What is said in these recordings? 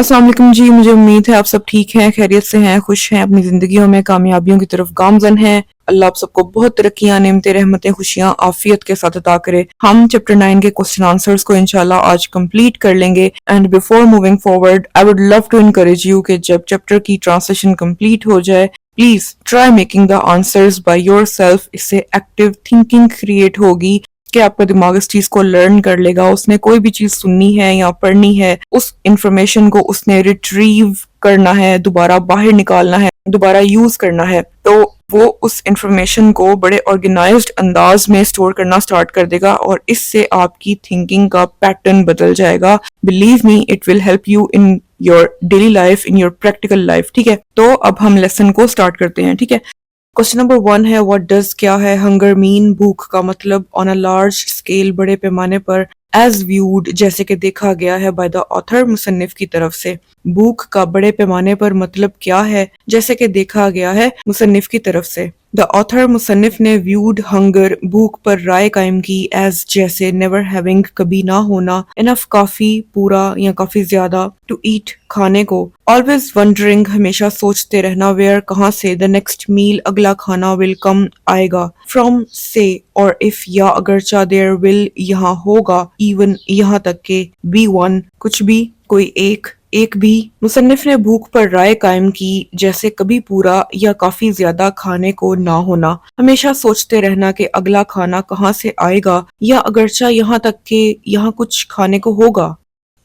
अस्सलाम वालेकुम जी। मुझे उम्मीद है आप सब ठीक हैं, खैरियत से हैं, खुश हैं, अपनी ज़िंदगियों में कामयाबियों की तरफ गामज़न हैं। अल्लाह आप सबको बहुत तरक्कियां, नेमतें, रहमतें, खुशियां, आफियत के साथ अता करे। हम चैप्टर 9 के क्वेश्चन आंसर्स को इंशाल्लाह आज कंप्लीट कर लेंगे। And before moving forward I would love to encourage you कि जब चैप्टर की ट्रांसलेशन कंप्लीट हो जाए please try making the answers by yourself. इससे एक्टिव थिंकिंग क्रिएट होगी कि आपका दिमाग इस चीज को लर्न कर लेगा। उसने कोई भी चीज सुननी है या पढ़नी है, उस इंफॉर्मेशन को उसने रिट्रीव करना है, दोबारा बाहर निकालना है, दोबारा यूज करना है, तो वो उस इंफॉर्मेशन को बड़े ऑर्गेनाइज्ड अंदाज में स्टोर करना स्टार्ट कर देगा और इससे आपकी थिंकिंग का पैटर्न बदल जाएगा। Believe me, it will help you in your daily life, in your practical life. ठीक है, तो अब हम लेसन को स्टार्ट करते हैं। ठीक है, क्वेश्चन नंबर 1 है व्हाट डज, क्या है हंगर मीन, भूख का मतलब, ऑन अ लार्ज स्केल, बड़े पैमाने पर, एज व्यूड, जैसे कि देखा गया है, बाय द ऑथर, मुसन्निफ की तरफ से। भूख का बड़े पैमाने पर मतलब क्या है, जैसे कि देखा गया है मुसन्निफ की तरफ से। द ऑथर, मुसन्निफ ने, व्यूड हंगर, भूख पर राय कायम की, एज जैसे, नेवर हैविंग, कभी ना होना, इनफ, काफी, पूरा या काफी ज्यादा, टू ईट, खाने को, ऑलवेज वंडरिंग, हमेशा सोचते रहना, वेयर, कहाँ से, द नेक्स्ट मील, अगला खाना, विल कम, आएगा, फ्रॉम, से, और इफ, या अगरचा, देयर विल, यहाँ होगा, इवन, यहाँ तक के, बी वन, कुछ भी, कोई एक भी। मुसन्निफ ने भूख पर राय कायम की, जैसे कभी पूरा या काफी ज्यादा खाने को ना होना, हमेशा सोचते रहना कि अगला खाना कहाँ से आएगा, या अगरचा यहाँ तक के यहाँ कुछ खाने को होगा।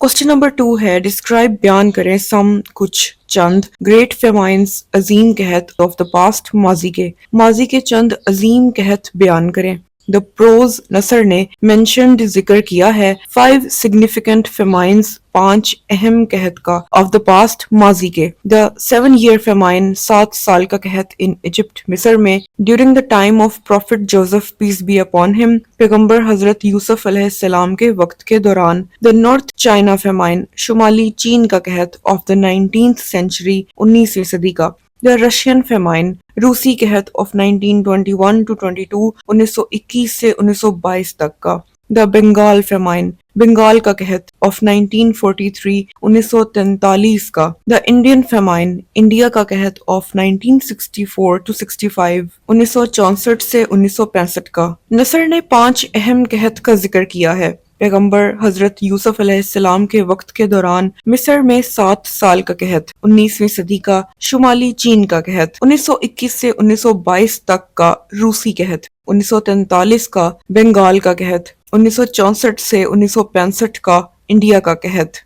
क्वेश्चन नंबर 2 है डिस्क्राइब, बयान करें, सम, कुछ, चंद, ग्रेट फेमाइंस, अजीम कहत, ऑफ द पास्ट, माजी के चंद अजीम कहत बयान करें। द प्रोज, नसर ने, मेंशन्ड, जिक्र किया है, 5 सिग्निफिकेंट फेमाइंस, 5 अहम कहत का, ऑफ द पास्ट, माजी के। द 7 ईयर फेमाइन, 7 साल का कहत, इन इजिप्ट, मिस्र में, during the time of prophet Joseph, peace be upon him, पैगंबर हजरत यूसुफ अलैहिस्सलाम के वक्त के दौरान। द नॉर्थ चाइना फेमाइन, शुमाली चीन का कहत, ऑफ द 19th सेंचुरी, 19वीं सदी का। द रशियन फेमाइन, रूसी कहत, ऑफ 1921 to 22, 1921 से 1922 तक का। द बंगाल फेमाइन, बंगाल का कहत, ऑफ 1943, 1943 का। द इंडियन फेमाइन, इंडिया का कहत, ऑफ 1964 to 65, 1964 से 1965 का। नसर ने 5 अहम कहत का जिक्र किया है। पैगंबर हजरत यूसुफ अलैहिस्सलाम के वक्त के दौरान मिस्र में 7 साल का कहत, 19वीं सदी का। शुमाली चीन का कहत, 1921 से 1922 तक का। रूसी कहत, 1943 का। बंगाल का कहत, 1964 से 1965 का। इंडिया का कहत।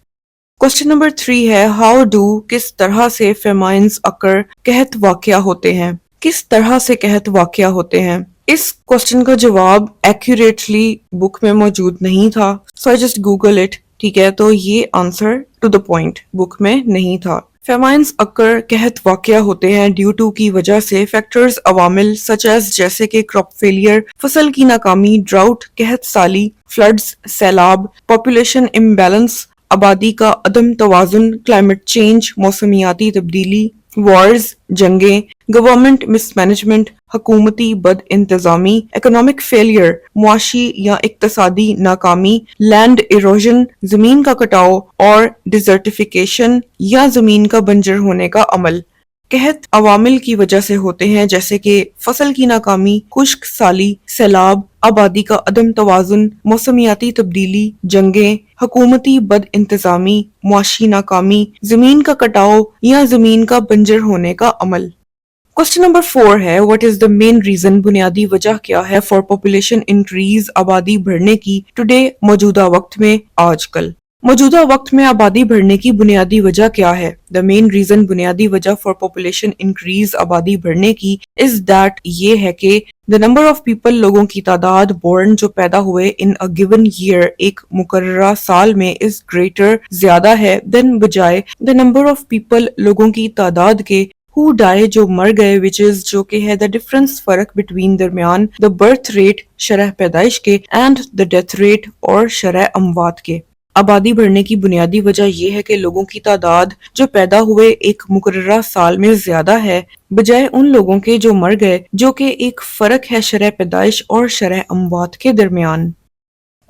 क्वेश्चन नंबर 3 है हाउ डू, किस तरह से, फेमाइंस अकर, कहत वाकया होते हैं, किस तरह से कहत वाकया होते हैं। इस क्वेश्चन का जवाब एक्यूरेटली बुक में मौजूद नहीं था, so I just Google it. ठीक है, तो ये answer to the point book में नहीं था। फेमाइंस अकर, कहत वाकया होते हैं, ड्यू टू की वजह से, फैक्टर्स अवामिल, सच एज जैसे कि क्रॉप फेलियर, फसल की नाकामी, ड्राउट, कहत साली, फ्लड्स, सैलाब, पॉपुलेशन इम्बैलेंस, आबादी का अदम तवाजुन, क्लाइमेट चेंज, मौसमियाती तब्दीली, वॉर्स, जंगें, गवर्नमेंट मिसमैनेजमेंट, हुकूमती बद इंतजामी, इकोनॉमिक फेलियर, मुआशी या इक्तसादी नाकामी, लैंड इरोजन, जमीन का कटाव, और डिजर्टिफिकेशन या जमीन का बंजर होने का अमल। कहत अवामिल की वजह से होते हैं, जैसे कि फसल की नाकामी, खुश्क साली, सैलाब, आबादी का अदम तवाजुन, मौसमियाती तब्दीली, जंगें, हुकूमती बद इंतजामी, मुआशी नाकामी, जमीन का कटाव या जमीन का बंजर होने का अमल। क्वेश्चन नंबर 4 है what is the main reason, बुनियादी वजह क्या है, फॉर पॉपुलेशन इंक्रीज, आबादी बढ़ने की, टुडे, मौजूदा वक्त में, आजकल। मौजूदा वक्त में आबादी बढ़ने की बुनियादी वजह क्या है। द मेन रीजन, बुनियादी वजह फॉर पॉपुलेशन इंक्रीज, आबादी बढ़ने की, इज दैट, ये है कि द नंबर ऑफ पीपल, लोगों की तादाद, बोर्न, जो पैदा हुए, इन अ गिवन ईयर, एक मुकर्ररा साल में, इज ग्रेटर, ज्यादा है, देन, बजाय, द नंबर ऑफ पीपल, लोगों की तादाद के, हु डाई, जो मर गए, विच इज, जो कि है, द डिफरेंस, फर्क, बिटवीन, दरमियान, द बर्थ रेट, शरह पैदाइश के, एंड द डेथ रेट, और शरह अमवात के। आबादी बढ़ने की बुनियादी वजह यह है कि लोगों की तादाद जो पैदा हुए एक मुकर्ररा साल में ज्यादा है बजाय उन लोगों के जो मर गए, जो कि एक फर्क है शरह पैदाइश और शरह अमवात के दरमियान।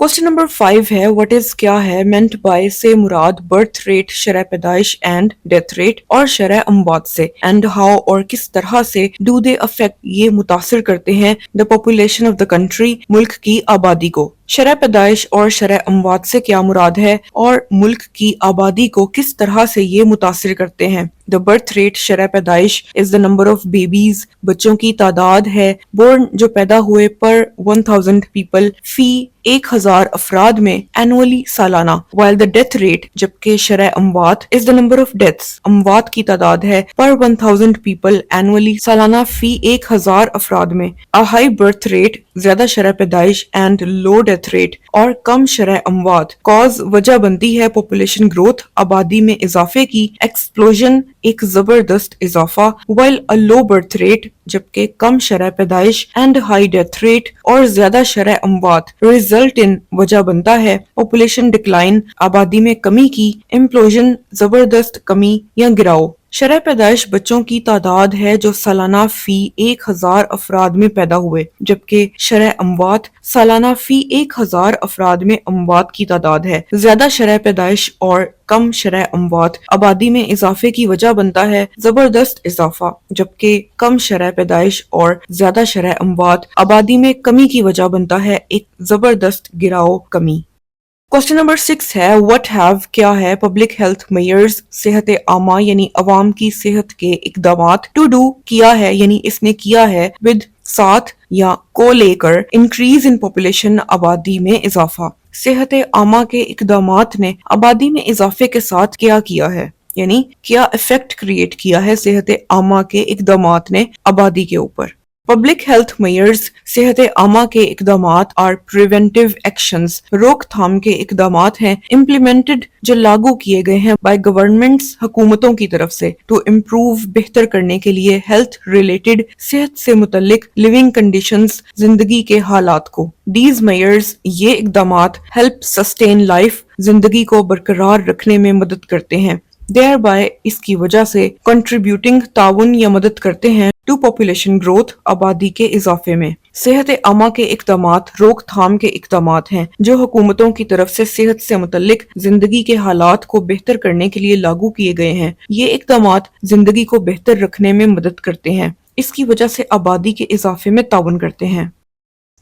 क्वेश्चन नंबर 5 है व्हाट इज क्या है मेंट बाय से मुराद बर्थ रेट शरह पैदाइश एंड डेथ रेट और शरह अमवात से एंड हाउ और किस तरह से डू दे अफेक्ट ये मुतासिर करते हैं the population of the country मुल्क की आबादी को। शरह पैदाइश और शरह अमवात से क्या मुराद है और मुल्क की आबादी को किस तरह से ये मुतासिर करते हैं। द बर्थ रेट शरह पैदाइश is the number of babies, बच्चों की तादाद है बोर्न जो पैदा हुए पर 1000 पीपल फी 1000 अफराद में एनुअली सालाना। वाइल द डेथ रेट जबकि शरह अमवात is the number of deaths, अमवात की तादाद है पर 1000 पीपल एनुअली सालाना फी 1000 अफराद में। अ हाई बर्थ रेट ज्यादा शरह पैदाइश एंड लो डेथ रेट और कम शरह अमवात कॉज वजह बनती है पॉपुलेशन ग्रोथ, आबादी में इजाफे की, एक्सप्लोजन एक जबरदस्त इजाफा। While a low birth rate जबकि कम शरह पैदाइश एंड हाई डेथ रेट और ज्यादा शरह अमवात रिजल्ट इन वजह बनता है पॉपुलेशन डिक्लाइन, आबादी में कमी की, इम्प्लोजन जबरदस्त कमी या गिराव। शरह पैदाइश बच्चों की तादाद है जो सालाना फी 1000 अफराद में पैदा हुए, जबकि शरह अमवात सालाना फी 1000 अफराद में अमवात की तादाद है। ज्यादा शरह पैदाइश और कम शरह अमवात आबादी में इजाफे की वजह बनता है जबरदस्त इजाफा, जबकि कम शरह पैदाइश और ज्यादा शरह अमवात आबादी में कमी की वजह बनता है एक जबरदस्त गिराव कमी। क्वेश्चन नंबर 6 है व्हाट हैव क्या है पब्लिक हेल्थ मेयर्स सेहत आमा यानी अवाम की सेहत के इकदामात टू डू किया है यानी इसने किया है विद साथ या को लेकर इंक्रीज इन पॉपुलेशन आबादी में इजाफा। सेहत आमा के इकदामात ने आबादी में इजाफे के साथ क्या किया है यानी क्या इफेक्ट क्रिएट किया है सेहत आमा के इकदामात ने आबादी के ऊपर। पब्लिक हेल्थ मेयर्स सेहत आमा के इकदामात आर प्रिवेंटिव एक्शंस, रोकथाम के इकदामात हैं इम्प्लीमेंटेड जो लागू किए गए हैं बाय गवर्नमेंट्स हुकूमतों की तरफ से टू इम्प्रूव बेहतर करने के लिए हेल्थ रिलेटेड सेहत से मुतल्लिक लिविंग कंडीशंस जिंदगी के हालात को। दीज मेयर्स ये इकदामात हेल्प सस्टेन लाइफ जिंदगी को बरकरार रखने में मदद करते हैं, देयर बाय इसकी वजह से कंट्रीब्यूटिंग ताउन या मदद करते हैं टू पॉपुलेशन ग्रोथ आबादी के इजाफे में। सेहत आमा के इकदामात रोकथाम के इकदामात हैं जो हुकूमतों की तरफ से सेहत से मुतल्लिक जिंदगी के हालात को बेहतर करने के लिए लागू किए गए हैं। ये इकदामात जिंदगी को बेहतर रखने में मदद करते हैं, इसकी वजह से आबादी के इजाफे में ताउन करते हैं।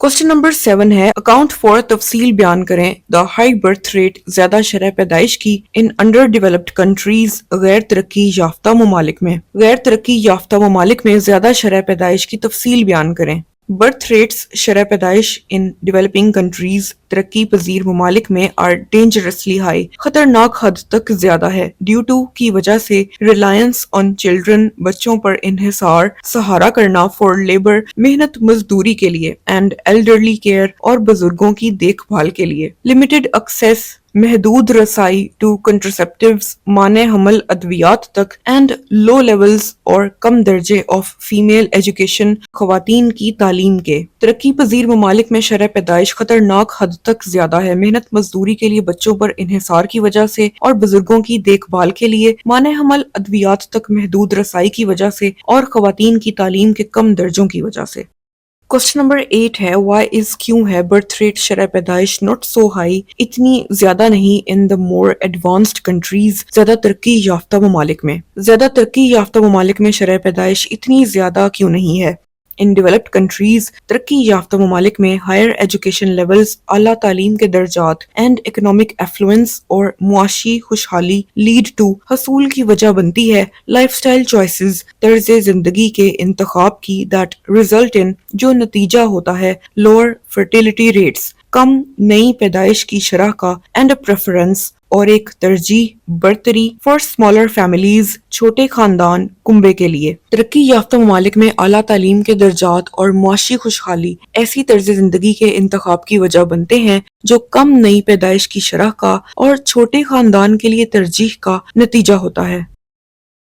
क्वेश्चन नंबर 7 है अकाउंट फॉर तफसील बयान करें द हाई बर्थ रेट ज्यादा शरह पैदाइश की इन अंडर डेवलप्ड कंट्रीज गैर तरक्की याफ्ता ममालिक में। गैर तरक्की याफ्ता ममालिक में ज्यादा शरह पैदाइश की तफसील बयान करें। बर्थ रेट्स शरह पैदाइश इन डेवलपिंग कंट्रीज तरक्की पजीर ममालिक में आर डेंजरसली हाई, खतरनाक हद तक ज्यादा है ड्यू टू की वजह से रिलायंस ऑन चिल्ड्रन बच्चों पर इन्हिसार सहारा करना फॉर लेबर मेहनत मजदूरी के लिए एंड एल्डरली केयर और बुजुर्गों की देखभाल के लिए। लिमिटेड एक्सेस महदूद रसाई टू कंट्रासेप्टिव्स माने हमल अद्वियात तक एंड लो लेवल्स और कम दर्जे ऑफ फीमेल एजुकेशन खवातीन की तालीम के। तरक्की पजीर ममालिक में शरह पैदाइश खतरनाक हद तक ज्यादा है मेहनत मजदूरी के लिए बच्चों पर इन्हिसार की वजह से और बुजुर्गों की देखभाल के लिए माने हमल अद्वियात तक महदूद रसाई की वजह से और खवातीन की तालीम के कम दर्जों की वजह से। क्वेश्चन नंबर 8 है वाई इज क्यों है बर्थ रेट शरह पैदाइश नॉट सो हाई इतनी ज्यादा नहीं in the more advanced countries ज्यादा तरक्की याफ्ता ममालिक में। ज्यादा तरक्की याफ्ता ममालिक में शरह पैदाइश इतनी ज्यादा क्यों नहीं है। इन डेवलप्ड कंट्रीज तरक्की याफ्ता ममालिक में हायर एजुकेशन लेवल्स आला तालीम के दर्जात एंड इकोनॉमिक एफ्लुएंस और मुआशी खुशहाली लीड टू हसूल की वजह बनती है लाइफस्टाइल चॉइसेस तर्ज जिंदगी के इंतखाब की दैट रिजल्ट इन जो नतीजा होता है लोअर फर्टिलिटी रेट्स कम नई पैदाइश की शरह का एंड प्रेफरेंस और एक तरजीह बरतरी फॉर स्मॉलर फैमिलीज छोटे खानदान कुंबे के लिए। तरक्की याफ्ता ममालिक में आला तालीम के दर्जात और मुआशी खुशहाली ऐसी तर्ज जिंदगी के इंतखाब की वजह बनते हैं जो कम नई पैदाइश की शरह का और छोटे खानदान के लिए तरजीह का नतीजा होता है।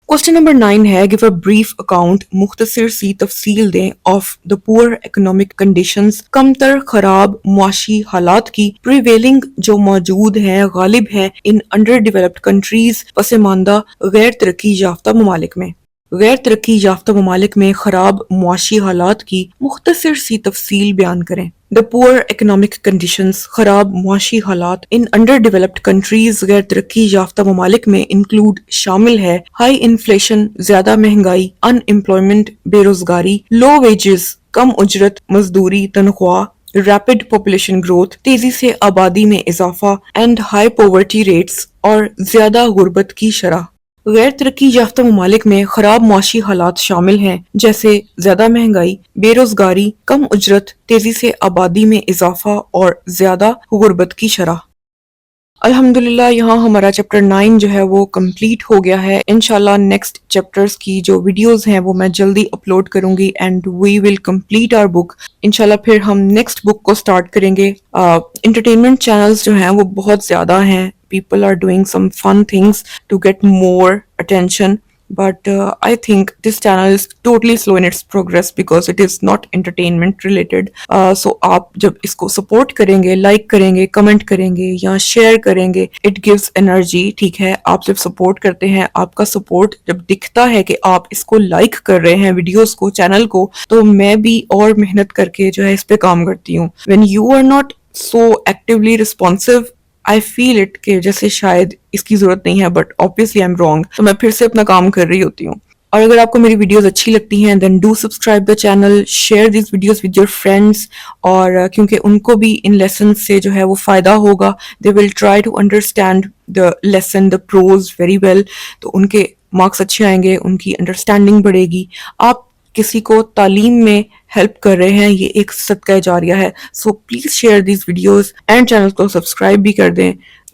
क्वेश्चन नंबर 9 है गिव अ ब्रीफ अकाउंट मुख्तसर सी तफसील दें of the poor economic conditions कमतर खराब मुआशी हालात की प्रिवेलिंग जो मौजूद हैं गालिब हैं in under developed countries Pasmanda गैर तरक्की याफ्ता ममालिक में। गैर तरक्की याफ्ता ममालिक में खराब मुआशी हालात की मुख्तसर सी तफसील बयान करें। دا پور اکنامک کنڈیشنز، خراب معاشی حالات ان انڈر ڈیولپڈ کنٹریز، غیر ترقی یافتہ ممالک میں انکلوڈ شامل ہے ہائی انفلیشن، زیادہ مہنگائی، ان امپلائمنٹ بے روزگاری، لو ویجز کم اجرت مزدوری تنخواہ، ریپڈ پاپولیشن گروتھ تیزی سے آبادی میں اضافہ، اینڈ ہائی پاورٹی ریٹس اور زیادہ غربت کی شرح۔ غیر ترقی یافتہ ممالک میں خراب معاشی حالات شامل ہیں جیسے زیادہ مہنگائی، بے روزگاری، کم اجرت، تیزی سے آبادی میں اضافہ اور زیادہ غربت کی شرح۔ الحمدللہ یہاں ہمارا چیپٹر 9 جو ہے وہ کمپلیٹ ہو گیا ہے۔ انشاءاللہ نیکسٹ چیپٹرز کی جو ویڈیوز ہیں وہ میں جلدی اپلوڈ کروں گی and we will complete our book. انشاءاللہ پھر ہم نیکسٹ بک کو سٹارٹ کریں گے۔ انٹرٹینمنٹ چینلز جو ہیں وہ بہت زیادہ ہیں، people are doing some fun things to get more attention, but I think this channel is totally slow in its progress because it is not entertainment related. So آپ جب اس کو سپورٹ کریں گے، لائک کریں گے، کمنٹ کریں گے یا شیئر کریں گے، it gives energy. ٹھیک ہے، آپ جب سپورٹ کرتے ہیں، آپ کا سپورٹ جب دکھتا ہے کہ آپ اس کو لائک کر رہے ہیں ویڈیوز کو، چینل کو، تو میں بھی اور محنت کر کے جو ہے اس پہ کام کرتی ہوں۔ when you are not so actively responsive, I feel it کہ جیسے شاید اس کی ضرورت نہیں ہے، بٹ obviously I'm wrong، تو میں پھر سے اپنا کام کر رہی ہوتی ہوں۔ اور اگر آپ کو میری ویڈیوز اچھی لگتی ہیں then do subscribe the channel, share these videos with your friends، اور کیونکہ ان کو بھی ان lessons سے جو ہے وہ فائدہ ہوگا، they will try to understand the lesson, the prose very well، تو ان کے مارکس اچھے آئیں گے، ان کی انڈرسٹینڈنگ بڑھے گی۔ آپ کسی کو تعلیم میں ہیلپ کر رہے ہیں، یہ ایک صدقہ جاریہ ہے۔ So please share these videos and channel کو سبسکرائب بھی کر دیں۔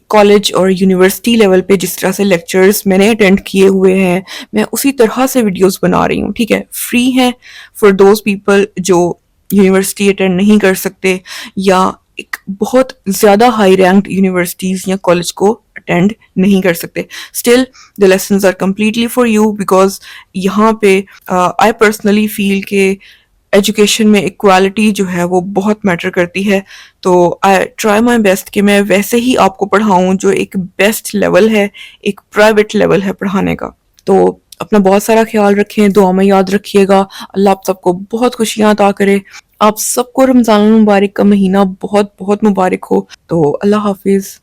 کالج اور یونیورسٹی لیول پہ جس طرح سے لیکچرز میں نے اٹینڈ کیے ہوئے ہیں، میں اسی طرح سے ویڈیوز بنا رہی ہوں، ٹھیک ہے، فری ہیں فار دوز پیپل جو یونیورسٹی اٹینڈ نہیں کر سکتے یا ایک بہت زیادہ ہائی رینکڈ یونیورسٹیز یا کالج کو اٹینڈ نہیں کر سکتے۔ Still the lessons are completely for you because یہاں پہ I personally feel کہ ایجوکیشن میں ایکوالٹی جو ہے وہ بہت میٹر کرتی ہے، تو I try my best کہ میں ویسے ہی آپ کو پڑھاؤں جو ایک بیسٹ لیول ہے، ایک پرائیویٹ لیول ہے پڑھانے کا۔ تو اپنا بہت سارا خیال رکھیں، دعا میں یاد رکھیے گا۔ اللہ آپ سب کو بہت خوشیاں عطا کرے، آپ سب کو رمضان المبارک کا مہینہ بہت بہت مبارک ہو۔ تو اللہ حافظ۔